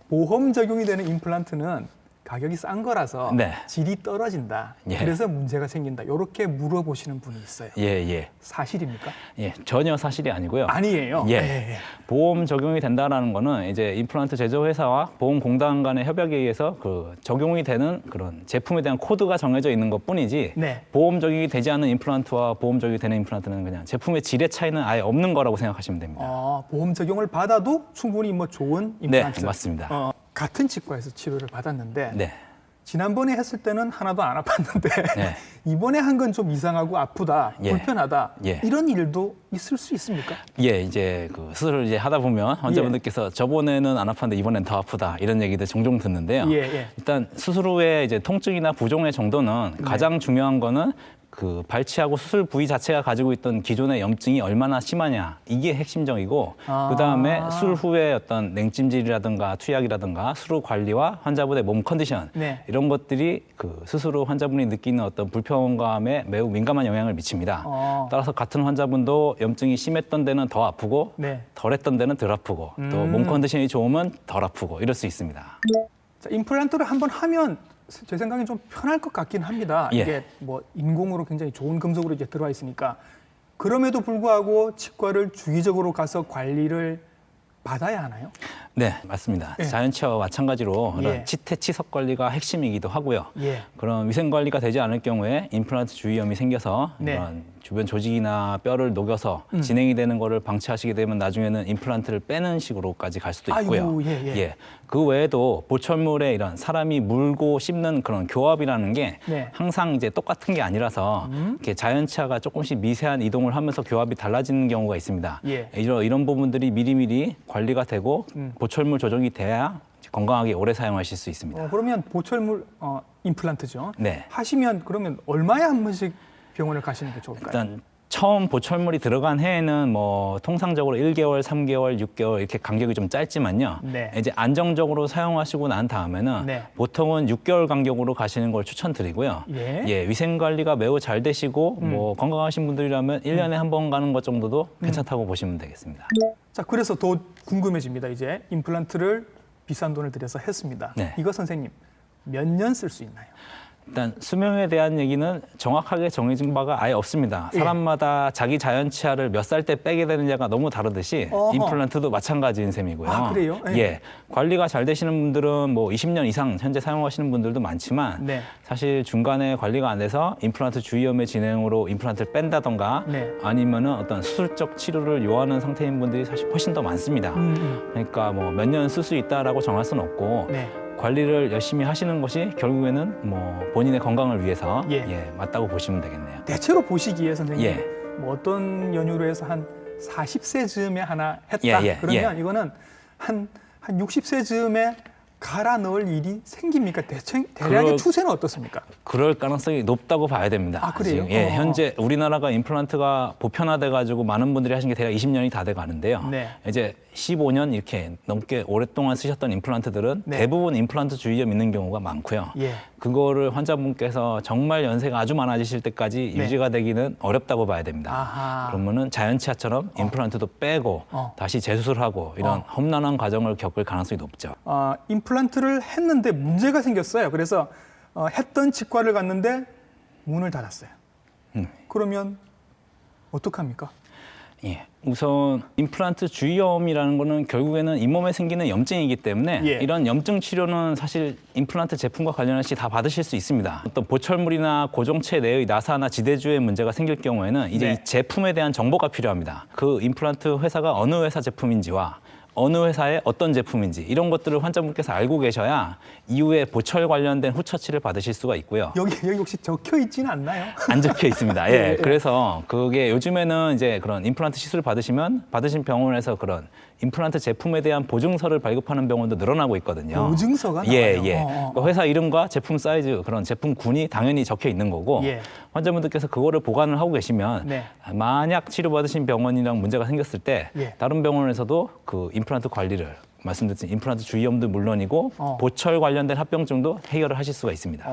보험 적용이 되는 임플란트는 가격이 싼 거라서 네. 질이 떨어진다. 예. 그래서 문제가 생긴다. 이렇게 물어보시는 분이 있어요. 예. 사실입니까? 예, 전혀 사실이 아니고요. 아니에요. 예. 보험 적용이 된다라는 거는 이제 임플란트 제조회사와 보험공단 간의 협약에 의해서 그 적용이 되는 그런 제품에 대한 코드가 정해져 있는 것뿐이지 네. 보험 적용이 되지 않은 임플란트와 보험 적용이 되는 임플란트는 그냥 제품의 질의 차이는 아예 없는 거라고 생각하시면 됩니다. 보험 적용을 받아도 충분히 뭐 좋은 임플란트. 네, 맞습니다. 같은 치과에서 치료를 받았는데 네. 지난번에 했을 때는 하나도 안 아팠는데 네. 이번에 한 건 좀 이상하고 아프다, 예. 불편하다 예. 이런 일도 있을 수 있습니까? 예, 이제 그 수술을 이제 하다 보면 환자분들께서 저번에는 안 아팠는데 이번엔 더 아프다 이런 얘기들 종종 듣는데요. 예. 일단 수술 후에 이제 통증이나 부종의 정도는 가장 중요한 거는 그 발치하고 수술 부위 자체가 가지고 있던 기존의 염증이 얼마나 심하냐 이게 핵심적이고 그다음에 수술 후에 어떤 냉찜질이라든가 투약이라든가 수술 관리와 환자분의 몸 컨디션 네. 이런 것들이 그 수술 후 환자분이 느끼는 어떤 불편감에 매우 민감한 영향을 미칩니다. 따라서 같은 환자분도 염증이 심했던 데는 더 아프고 네. 덜했던 데는 덜 아프고 또 몸 컨디션이 좋으면 덜 아프고 이럴 수 있습니다. 자, 임플란트를 한번 하면 제 생각엔 좀 편할 것 같긴 합니다. 예. 이게 뭐 인공으로 굉장히 좋은 금속으로 이제 들어와 있으니까 그럼에도 불구하고 치과를 주기적으로 가서 관리를 받아야 하나요? 네, 맞습니다. 예. 자연치아와 마찬가지로 예. 이런 치태, 치석 관리가 핵심이기도 하고요. 예. 그런 위생 관리가 되지 않을 경우에 임플란트 주위염이 생겨서 네. 이런 주변 조직이나 뼈를 녹여서 진행이 되는 거를 방치하시게 되면 나중에는 임플란트를 빼는 식으로까지 갈 수도 있고요. 아이고, 예. 그 외에도 보철물에 이런 사람이 물고 씹는 그런 교합이라는 게 네. 항상 이제 똑같은 게 아니라서 이렇게 자연치아가 조금씩 미세한 이동을 하면서 교합이 달라지는 경우가 있습니다. 예. 이런 부분들이 미리미리 관리가 되고 보철물 조정이 돼야 건강하게 오래 사용하실 수 있습니다. 그러면 보철물 임플란트죠. 네. 하시면 그러면 얼마에 한 번씩 병원을 가시는 게 좋을까요? 일단 처음 보철물이 들어간 해에는 뭐 통상적으로 1개월, 3개월, 6개월 이렇게 간격이 좀 짧지만요. 네. 이제 안정적으로 사용하시고 난 다음에는 네. 보통은 6개월 간격으로 가시는 걸 추천드리고요. 예. 위생 관리가 매우 잘 되시고 뭐 건강하신 분들이라면 1년에 한 번 가는 것 정도도 괜찮다고 보시면 되겠습니다. 자, 그래서 더 궁금해집니다. 이제 임플란트를 비싼 돈을 들여서 했습니다. 네. 이거 선생님 몇 년 쓸 수 있나요? 일단 수명에 대한 얘기는 정확하게 정해진 바가 아예 없습니다. 예. 사람마다 자기 자연치아를 몇 살 때 빼게 되느냐가 너무 다르듯이 어허. 임플란트도 마찬가지인 셈이고요. 아, 그래요? 예. 예. 관리가 잘 되시는 분들은 뭐 20년 이상 현재 사용하시는 분들도 많지만 네. 사실 중간에 관리가 안 돼서 임플란트 주위염의 진행으로 임플란트를 뺀다던가 네. 아니면은 어떤 수술적 치료를 요하는 상태인 분들이 사실 훨씬 더 많습니다. 그러니까 뭐 몇 년 쓸 수 있다라고 정할 수는 없고 네. 관리를 열심히 하시는 것이 결국에는 뭐 본인의 건강을 위해서 예. 맞다고 보시면 되겠네요. 대체로 보시기에 선생님 예. 뭐 어떤 연유로 해서 한 40세쯤에 하나 했다. 예. 그러면 이거는 한 60세쯤에 갈아 넣을 일이 생깁니까? 대략의 추세는 어떻습니까? 그럴 가능성이 높다고 봐야 됩니다. 아, 그래요? 지금, 현재 우리나라가 임플란트가 보편화돼 가지고 많은 분들이 하신 게 대략 20년이 다 돼 가는데요. 네. 이제 15년 이렇게 넘게 오랫동안 쓰셨던 임플란트들은 네. 대부분 임플란트 주위염 있는 경우가 많고요. 예. 그거를 환자분께서 정말 연세가 아주 많아지실 때까지 네. 유지가 되기는 어렵다고 봐야 됩니다. 아하. 그러면은 자연치아처럼 임플란트도 빼고 다시 재수술하고 이런 험난한 과정을 겪을 가능성이 높죠. 임플란트를 했는데 문제가 생겼어요. 그래서 했던 치과를 갔는데 문을 닫았어요. 그러면 어떡합니까? 예. 우선 임플란트 주위염이라는 거는 결국에는 잇몸에 생기는 염증이기 때문에 예. 이런 염증 치료는 사실 임플란트 제품과 관련해서 다 받으실 수 있습니다. 어떤 보철물이나 고정체 내의 나사나 지대주에 문제가 생길 경우에는 이제 네. 이 제품에 대한 정보가 필요합니다. 그 임플란트 회사가 어느 회사 제품인지와 어느 회사의 어떤 제품인지 이런 것들을 환자분께서 알고 계셔야 이후에 보철 관련된 후처치를 받으실 수가 있고요. 여기 혹시 적혀 있지는 않나요? 안 적혀 있습니다. 예. 그래서 그게 요즘에는 이제 그런 임플란트 시술 받으시면 받으신 병원에서 그런 임플란트 제품에 대한 보증서를 발급하는 병원도 늘어나고 있거든요. 보증서가 나와요? 예. 그 회사 이름과 제품 사이즈, 그런 제품군이 당연히 적혀 있는 거고 예. 환자분들께서 그거를 보관을 하고 계시면 네. 만약 치료받으신 병원이랑 문제가 생겼을 때 예. 다른 병원에서도 그 임플란트 관리를 말씀드린 임플란트 주위염도 물론이고 보철 관련된 합병증도 해결을 하실 수가 있습니다.